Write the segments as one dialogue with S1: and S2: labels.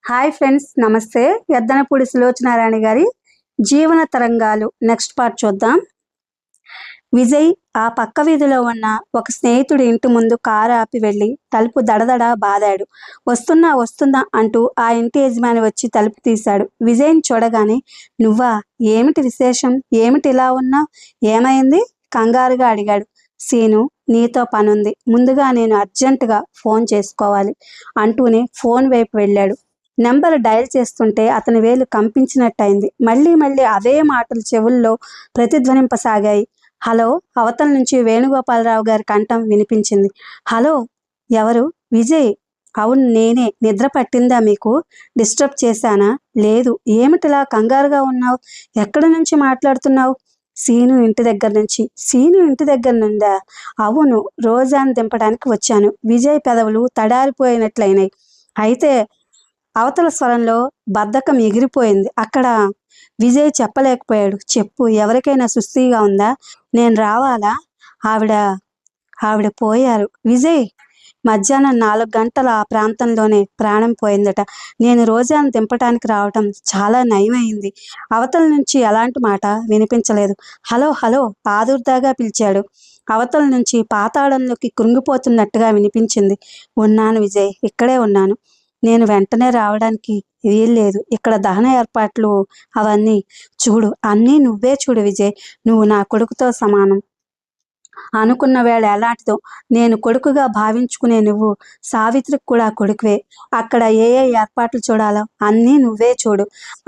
S1: Hi friends, నమస్తే. యద్దనపూడి సులోచనారాణి గారి జీవన తరంగాలు నెక్స్ట్ పార్ట్ చూద్దాం. విజయ్ ఆ పక్క వీధిలో ఉన్న ఒక స్నేహితుడి ఇంటి ముందు కారు ఆపి వెళ్ళి తలుపు దడదడ బాదాడు. వస్తున్నా వస్తున్నా అంటూ ఆ ఇంటి యజమాని వచ్చి తలుపు తీశాడు. విజయ్ని చూడగానే, నువ్వా? ఏమిటి విశేషం? ఏమిటి ఇలా ఉన్నావు? ఏమైంది? కంగారుగా అడిగాడు. సీను, నీతో పనుంది. ముందుగా నేను అర్జెంటుగా ఫోన్ చేసుకోవాలి అంటూనే ఫోన్ వైపు వెళ్ళాడు. నెంబర్ డయల్ చేస్తుంటే అతని వేలు కంపించినట్టయింది. మళ్ళీ మళ్ళీ అవే మాటలు చెవుల్లో ప్రతిధ్వనింపసాగాయి. హలో! అవతల నుంచి వేణుగోపాలరావు గారి కంఠం వినిపించింది. హలో! ఎవరు? విజయ్. అవును, నేనే. నిద్ర పట్టిందా మీకు? డిస్టర్బ్ చేశానా? లేదు. ఏమిటిలా కంగారుగా ఉన్నావు? ఎక్కడి నుంచి మాట్లాడుతున్నావు? సీను ఇంటి దగ్గర నుంచి. సీను ఇంటి దగ్గర నుండా? అవును, రోజాను దింపడానికి వచ్చాను. విజయ్ పెదవులు తడారిపోయినట్లయినాయి. అయితే అవతల స్వరంలో బద్ధకం ఎగిరిపోయింది. అక్కడ విజయ్ చెప్పలేకపోయాడు. చెప్పు, ఎవరికైనా సుస్థిగా ఉందా? నేను రావాలా? ఆవిడ ఆవిడ పోయారు. విజయ్ మధ్యాహ్నం 4 గంటల ఆ ప్రాంతంలోనే ప్రాణం పోయిందట. నేను రోజాను దింపటానికి రావటం చాలా నయమైంది. అవతల నుంచి ఎలాంటి మాట వినిపించలేదు. హలో హలో ఆదుర్దాగా పిలిచాడు. అవతల నుంచి పాతాళంలోకి కృంగిపోతున్నట్టుగా వినిపించింది. ఉన్నాను విజయ్, ఇక్కడే ఉన్నాను. నేను వెంటనే రావడానికి వీల్లేదు. ఇక్కడ దహన ఏర్పాట్లు అవన్నీ చూడు. అన్నీ నువ్వే చూడు విజయ్. నువ్వు నా కొడుకుతో సమానం. అనుకున్న వేళ ఎలాంటిదో. నేను కొడుకుగా భావించుకునే నువ్వు సావిత్రికి కూడా కొడుకువే. అక్కడ ఏ ఏ ఏర్పాట్లు చూడాలో అన్నీ నువ్వే చూడు.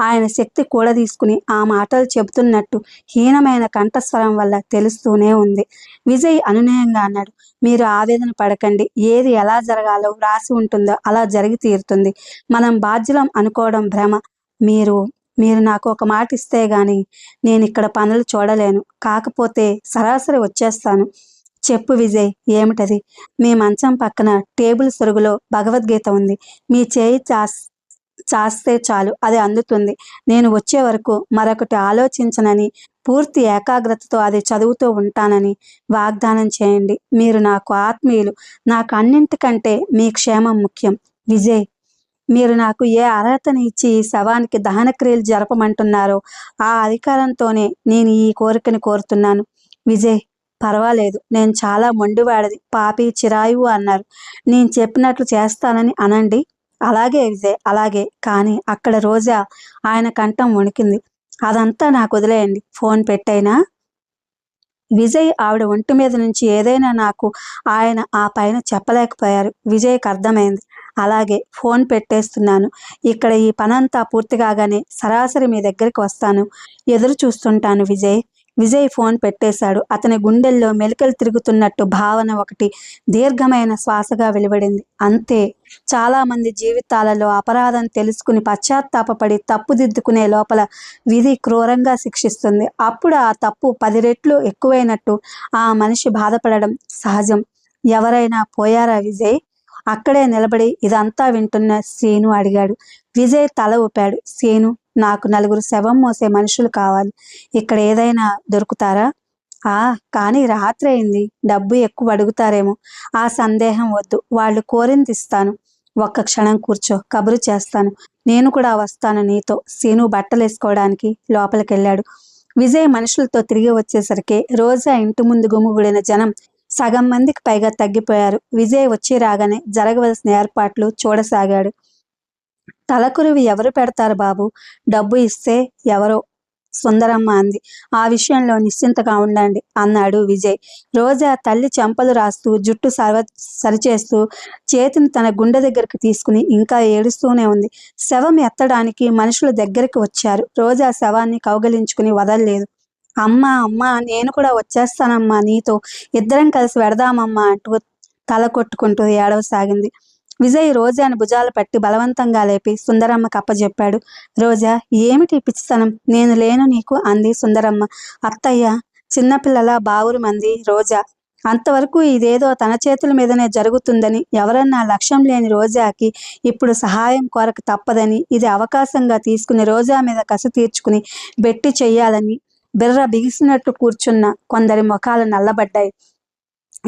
S1: ఆయన శక్తి కూడా తీసుకుని ఆ మాటలు చెబుతున్నట్టు హీనమైన కంఠస్వరం వల్ల తెలుస్తూనే ఉంది. విజయ్ అనునయంగా అన్నాడు. మీరు ఆవేదన పడకండి. ఏది ఎలా జరగాలో రాసి ఉంటుందో అలా జరిగి తీరుతుంది. మనం బాధ్యులం అనుకోవడం భ్రమ. మీరు మీరు నాకు ఒక మాట ఇస్తే గాని నేను ఇక్కడ పనులు చూడలేను. కాకపోతే సరాసరి వచ్చేస్తాను. చెప్పు విజయ్, ఏమిటది? మీ మంచం పక్కన టేబుల్ సొరుగులో భగవద్గీత ఉంది. మీ చేయి చాస్తే చాలు, అది అందుతుంది. నేను వచ్చే వరకు మరొకటి ఆలోచించనని, పూర్తి ఏకాగ్రతతో అది చదువుతూ ఉంటానని వాగ్దానం చేయండి. మీరు నాకు ఆత్మీయులు. నాకు అన్నింటికంటే మీ క్షేమం ముఖ్యం. విజయ్, మీరు నాకు ఏ అర్హతని ఇచ్చి ఈ శవానికి దహనక్రియలు జరపమంటున్నారో ఆ అధికారంతోనే నేను ఈ కోరికని కోరుతున్నాను. విజయ్, పర్వాలేదు. నేను చాలా మొండివాడిది, పాపి, చిరాయువు అన్నారు. నేను చెప్పినట్లు చేస్తానని అనండి. అలాగే విజయ్, అలాగే. కానీ అక్కడ రోజా ఆయన కంఠం వణికింది. అదంతా నాకు వదిలేయండి. ఫోన్ పెట్టైనా. విజయ్ ఆవిడ ఒంటి మీద నుంచి ఏదైనా నాకు ఆయన ఆ పైన చెప్పలేకపోయారు. విజయ్కి అర్థమైంది. అలాగే, ఫోన్ పెట్టేస్తున్నాను. ఇక్కడ ఈ పనంతా పూర్తి కాగానే సరాసరి మీ దగ్గరికి వస్తాను. ఎదురు చూస్తుంటాను విజయ్. విజయ్ ఫోన్ పెట్టేశాడు. అతని గుండెల్లో మెలికలు తిరుగుతున్నట్టు భావన ఒకటి దీర్ఘమైన శ్వాసగా వెలువడింది. అంతే. చాలామంది జీవితాలలో అపరాధం తెలుసుకుని పశ్చాత్తాపపడి తప్పుదిద్దుకునే లోపల విధి క్రూరంగా శిక్షిస్తుంది. అప్పుడు ఆ తప్పు 10 రెట్లు ఎక్కువైనట్టు ఆ మనిషి బాధపడడం సహజం. ఎవరైనా పోయారా విజయ్? అక్కడే నిలబడి ఇదంతా వింటున్న సీను అడిగాడు. విజయ్ తల ఊపాడు. సీను, నాకు 4 శవం మోసే మనుషులు కావాలి. ఇక్కడ ఏదైనా దొరుకుతారా? కానీ రాత్రి అయింది. డబ్బు ఎక్కువ అడుగుతారేమో. ఆ సందేహం వద్దు. వాళ్ళు కోరింది ఇస్తాను. ఒక్క క్షణం కూర్చో, కబురు చేస్తాను. నేను కూడా వస్తాను నీతో. సీను బట్టలేసుకోవడానికి లోపలికెళ్ళాడు. విజయ్ మనుషులతో తిరిగి వచ్చేసరికి రోజా ఇంటి ముందు గుమిగూడిన జనం సగం మందికి పైగా తగ్గిపోయారు. విజయ్ వచ్చి రాగానే జరగవలసిన ఏర్పాట్లు చూడసాగాడు. తలకురివి ఎవరు పెడతారు బాబు? డబ్బు ఇస్తే ఎవరో. సుందరమ్మ అంది. ఆ విషయంలో నిశ్చింతగా ఉండండి అన్నాడు విజయ్. రోజా తల్లి చెంపలు రాస్తూ జుట్టు సరిచేస్తూ చేతిని తన గుండె దగ్గరికి తీసుకుని ఇంకా ఏడుస్తూనే ఉంది. శవం ఎత్తడానికి మనుషుల దగ్గరికి వచ్చారు. రోజా శవాన్ని కౌగలించుకుని వదలలేదు. అమ్మా అమ్మా, నేను కూడా వచ్చేస్తానమ్మా నీతో. ఇద్దరం కలిసి వెడదామమ్మా అంటూ తల కొట్టుకుంటూ ఏడవసాగింది. విజయ్ రోజాను భుజాలు పట్టి బలవంతంగా లేపి సుందరమ్మకు అప్పజెప్పాడు. రోజా, ఏమిటి పిచ్చితనం? నేను లేను నీకు అంది సుందరమ్మ. అత్తయ్య, చిన్నపిల్లల బావురు మంది రోజా. అంతవరకు ఇదేదో తన చేతుల మీదనే జరుగుతుందని, ఎవరన్నా లక్ష్యం లేని రోజాకి ఇప్పుడు సహాయం కోరక తప్పదని, ఇది అవకాశంగా తీసుకుని రోజా మీద కసి తీర్చుకుని బెట్టి చెయ్యాలని బిర్ర బిగిసినట్టు కూర్చున్న కొందరి ముఖాలు నల్లబడ్డాయి.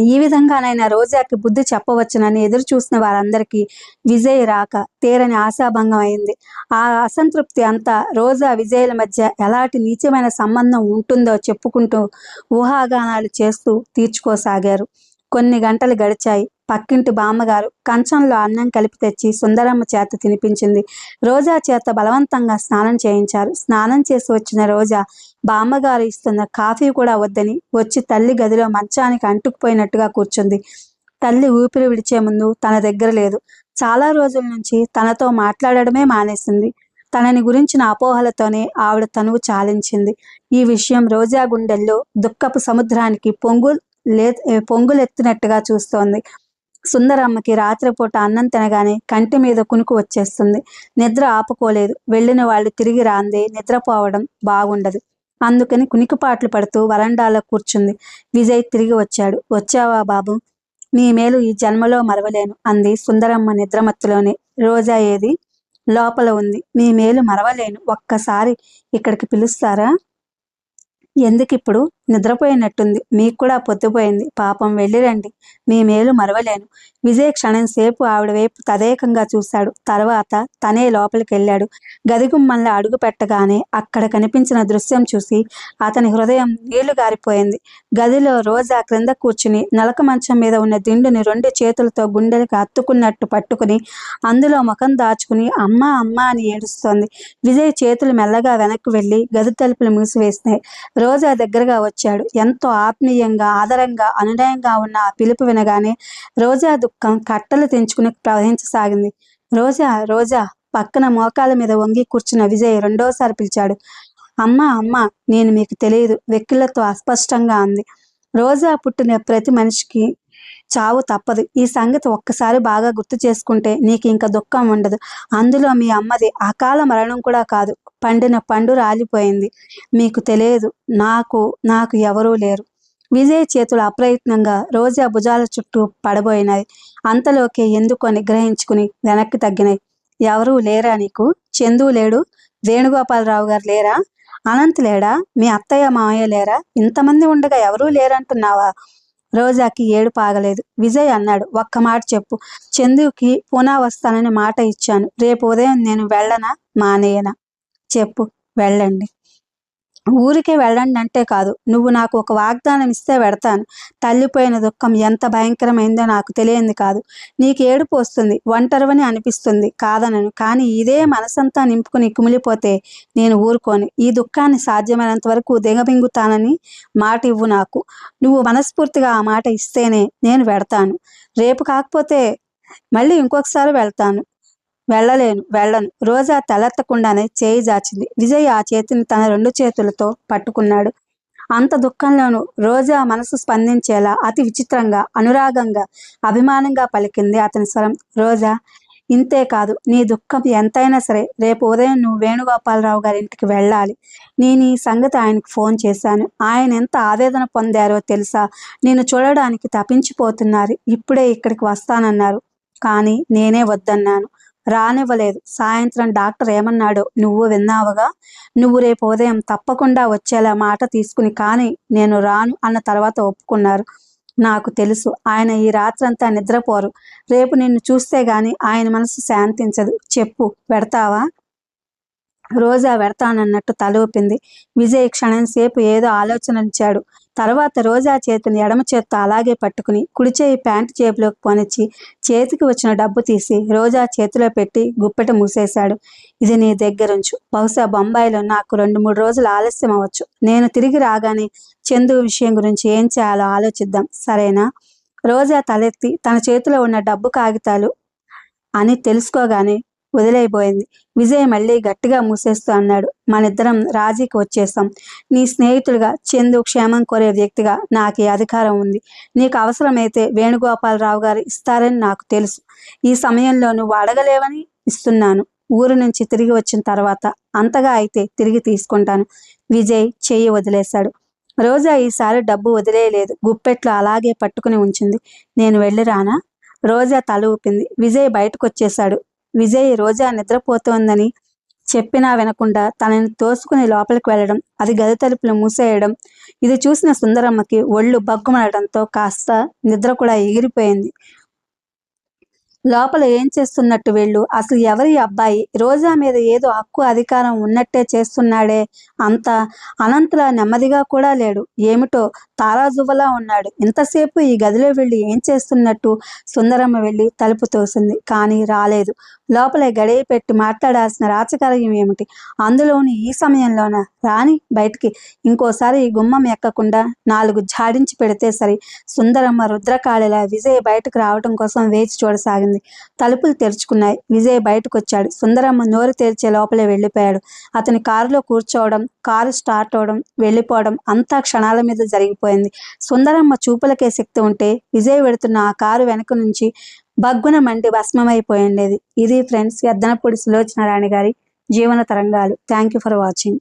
S1: ఈ విధంగానైనా రోజాకి బుద్ధి చెప్పవచ్చునని ఎదురు చూసిన వారందరికీ విజయ్ రాక తీరని ఆశాభంగం అయింది. ఆ అసంతృప్తి అంతా రోజా విజయ్ల మధ్య ఎలాంటి నీచమైన సంబంధం ఉంటుందో చెప్పుకుంటూ ఊహాగానాలు చేస్తూ తీర్చుకోసాగారు. కొన్ని గంటలు గడిచాయి. పక్కింటి బామ్మగారు కంచంలో అన్నం కలిపి తెచ్చి సుందరమ్మ చేత తినిపించింది. రోజా చేత బలవంతంగా స్నానం చేయించారు. స్నానం చేసి వచ్చిన రోజా బామ్మగారు ఇస్తున్న కాఫీ కూడా వద్దని వచ్చి తల్లి గదిలో మంచానికి అంటుకుపోయినట్టుగా కూర్చుంది. తల్లి ఊపిరి విడిచే ముందు తన దగ్గర లేదు. చాలా రోజుల నుంచి తనతో మాట్లాడడమే మానేసింది. తనని గురించిన అపోహలతోనే ఆవిడ తనువు చాలించింది. ఈ విషయం రోజా గుండెల్లో దుఃఖపు సముద్రానికి పొంగులెత్తినట్టుగా చూస్తోంది. సుందరమ్మకి రాత్రిపూట అన్నం తినగానే కంటి మీద కునుకు వచ్చేస్తుంది. నిద్ర ఆపుకోలేదు. వెళ్ళిన వాళ్ళు తిరిగి రాందే నిద్రపోవడం బాగుండదు. అందుకని కునికిపాట్లు పడుతూ వరండాలో కూర్చుంది. విజయ్ తిరిగి వచ్చాడు. వచ్చావా బాబు? నీ మేలు ఈ జన్మలో మరవలేను అంది సుందరమ్మ నిద్రమత్తులోనే. రోజా ఏది? లోపల ఉంది. మీ మేలు మరవలేను. ఒక్కసారి ఇక్కడికి పిలుస్తారా? ఎందుకిప్పుడు? నిద్రపోయినట్టుంది. మీకు కూడా పొద్దుపోయింది. పాపం వెళ్ళిరండి. మీ మేలు మరవలేను. విజయ్ క్షణం సేపు ఆవిడ వైపు తదేకంగా చూశాడు. తర్వాత తనే లోపలికెళ్ళాడు. గదిగుమ్మంలో అడుగు పెట్టగానే అక్కడ కనిపించిన దృశ్యం చూసి అతని హృదయం నీళ్లు గారిపోయింది. గదిలో రోజా క్రింద కూర్చుని నలక మంచం మీద ఉన్న దిండుని 2 చేతులతో గుండెలకి హత్తుకున్నట్టు పట్టుకుని అందులో ముఖం దాచుకుని అమ్మా అమ్మా అని ఏడుస్తోంది. విజయ్ చేతులు మెల్లగా వెనక్కి వెళ్ళి గది తలుపులు మూసివేసినాయి. రోజా దగ్గరగా వచ్చాడు. ఎంతో ఆత్మీయంగా, ఆదరంగా, అనునయంగా ఉన్న ఆ పిలుపు వినగానే రోజా దుఃఖం కట్టలు తెంచుకుని ప్రవహించసాగింది. రోజా రోజా పక్కన మోకాల మీద వంగి కూర్చున్న విజయ్ రెండోసారి పిలిచాడు. అమ్మా అమ్మా, నేను మీకు తెలియదు, వెక్కిళ్లతో అస్పష్టంగా అంది. రోజా పుట్టిన ప్రతి మనిషికి చావు తప్పదు. ఈ సంగతి ఒక్కసారి బాగా గుర్తు చేసుకుంటే నీకు ఇంకా దుఃఖం ఉండదు. అందులో మీ అమ్మది అకాల మరణం కూడా కాదు, పండిన పండు రాలిపోయింది. మీకు తెలియదు. నాకు నాకు ఎవరూ లేరు. విజయ్ చేతులు అప్రయత్నంగా రోజా భుజాల చుట్టూ పడబోయినాయి. అంతలోకే ఎందుకో నిగ్రహించుకుని వెనక్కి తగ్గినాయి. ఎవరూ లేరా నీకు? చందు లేడు? వేణుగోపాలరావు గారు లేరా? అనంత్ లేడా? మీ అత్తయ్య మామయ్య లేరా? ఇంతమంది ఉండగా ఎవరూ లేరంటున్నావా? రోజాకి ఏడుపు ఆగలేదు. విజయ్ అన్నాడు, ఒక్క మాట చెప్పు. చందుకి పూనా వస్తానని మాట ఇచ్చాను. రేపు ఉదయం నేను వెళ్ళనా మానేయనా? చెప్పు. వెళ్ళండి. ఊరికే వెళ్ళండి అంటే కాదు, నువ్వు నాకు ఒక వాగ్దానం ఇస్తే వెడతాను. తల్లిపోయిన దుఃఖం ఎంత భయంకరమైందో నాకు తెలియంది కాదు. నీకు ఏడుపు వస్తుంది, ఒంటరివని అనిపిస్తుంది, కాదనను. కానీ ఇదే మనసంతా నింపుకుని కుమిలిపోతే నేను ఊరుకోను. ఈ దుఃఖాన్ని సాధ్యమైనంత వరకు దిగమింగుతానని మాట ఇవ్వు నాకు. నువ్వు మనస్ఫూర్తిగా ఆ మాట ఇస్తేనే నేను వెడతాను. రేపు కాకపోతే మళ్ళీ ఇంకొకసారి వెళ్తాను. వెళ్ళను. రోజా తలెత్తకుండానే చేయి జాచింది. విజయ్ ఆ చేతిని తన 2 చేతులతో పట్టుకున్నాడు. అంత దుఃఖంలోనూ రోజా మనసు స్పందించేలా అతి విచిత్రంగా, అనురాగంగా, అభిమానంగా పలికింది అతని స్వరం. రోజా, ఇంతే కాదు, నీ దుఃఖం ఎంతైనా సరే రేపు ఉదయం నువ్వు వేణుగోపాలరావు గారి ఇంటికి వెళ్ళాలి. నేను ఈ సంగతి ఆయనకు ఫోన్ చేశాను. ఆయన ఎంత ఆవేదన పొందారో తెలుసా? నిన్ను చూడడానికి తపించిపోతున్నారు. ఇప్పుడే ఇక్కడికి వస్తానన్నారు. కానీ నేనే వద్దన్నాను. రానివ్వలేదు. సాయంత్రం డాక్టర్ ఏమన్నాడో నువ్వు విన్నావుగా. నువ్వు రేపు ఉదయం తప్పకుండా వచ్చేలా మాట తీసుకుని, కానీ నేను రాను అన్న తర్వాత ఒప్పుకున్నారు. నాకు తెలుసు ఆయన ఈ రాత్రంతా నిద్రపోరు. రేపు నిన్ను చూస్తే గాని ఆయన మనసు శాంతించదు. చెప్పు, పెడతావా? రోజా వెడతానన్నట్టు తల ఊపింది. విజయ్ క్షణం సేపు ఏదో ఆలోచనించాడు. తర్వాత రోజా చేతిని ఎడమ చేత్తో అలాగే పట్టుకుని కుడి చేయి ప్యాంటు జేబులోకి పోనిచ్చి చేతికి వచ్చిన డబ్బు తీసి రోజా చేతిలో పెట్టి గుప్పెట మూసేశాడు. ఇది నీ దగ్గరుంచు. బహుశా బొంబాయిలో నాకు 2-3 రోజులు ఆలస్యం అవ్వచ్చు. నేను తిరిగి రాగానే చందు విషయం గురించి ఏం చేయాలో ఆలోచిద్దాం, సరేనా? రోజా తలెత్తి తన చేతిలో ఉన్న డబ్బు కాగితాలు అని తెలుసుకోగానే వదిలేయబోయింది. విజయ్ మళ్ళీ గట్టిగా మూసేస్తూ అన్నాడు, మనిద్దరం రాజీకి వచ్చేసాం. నీ స్నేహితుడిగా, చందు క్షేమం కోరే వ్యక్తిగా నాకు ఈ అధికారం ఉంది. నీకు అవసరమైతే వేణుగోపాలరావు గారు ఇస్తారని నాకు తెలుసు. ఈ సమయంలో నువ్వు అడగలేవని ఇస్తున్నాను. ఊరు నుంచి తిరిగి వచ్చిన తర్వాత అంతగా అయితే తిరిగి తీసుకుంటాను. విజయ్ చెయ్యి వదిలేశాడు. రోజా ఈసారి డబ్బు వదిలేయలేదు. గుప్పెట్లో అలాగే పట్టుకుని ఉంచింది. నేను వెళ్ళి రానా? రోజా తల ఊపింది. విజయ్ బయటకు వచ్చేశాడు. విజయ్ రోజా నిద్రపోతోందని చెప్పినా వినకుండా తనని తోసుకుని లోపలికి వెళ్ళడం, అది గది తలుపులు మూసేయడం, ఇది చూసిన సుందరమ్మకి ఒళ్ళు బగ్గుమనడంతో కాస్త నిద్ర కూడా ఎగిరిపోయింది. లోపల ఏం చేస్తున్నట్టు వీళ్ళు? అసలు ఎవరి అబ్బాయి? రోజా మీద ఏదో హక్కు అధికారం ఉన్నట్టే చేస్తున్నాడే. అంత అనంతలా నెమ్మదిగా కూడా లేడు. ఏమిటో తారాజువ్వలా ఉన్నాడు. ఇంతసేపు ఈ గదిలో వీళ్ళు ఏం చేస్తున్నట్టు? సుందరమ్మ వెళ్ళి తలుపు తోసింది, కానీ రాలేదు. లోపలే గడియ పెట్టి మాట్లాడాల్సిన రాచకార్యం ఏమిటి? అందులోని ఈ సమయంలోన రాని బయటికి. ఇంకోసారి ఈ గుమ్మం ఎక్కకుండా 4 జాడించి పెడితే సరి. సుందరమ్మ రుద్రకాళిలా విజయ్ బయటకు రావటం కోసం వేచి చూడసాగింది. తలుపులు తెరుచుకున్నాయి. విజయ్ బయటకొచ్చాడు. సుందరమ్మ నోరు తెరిచే లోపలే వెళ్ళిపోయాడు. అతని కారులో కూర్చోవడం, కారు స్టార్ట్ అవడం, వెళ్ళిపోవడం అంతా క్షణాల మీద జరిగిపోయింది. సుందరమ్మ చూపులకే శక్తి ఉంటే విజయ్ వెడుతున్న ఆ కారు వెనక నుంచి బగ్గున మండి భస్మమైపోయిండేది. ఇది ఫ్రెండ్స్, యద్దనపూడి సులోచనారాణి గారి జీవన తరంగాలు. Thank you for watching.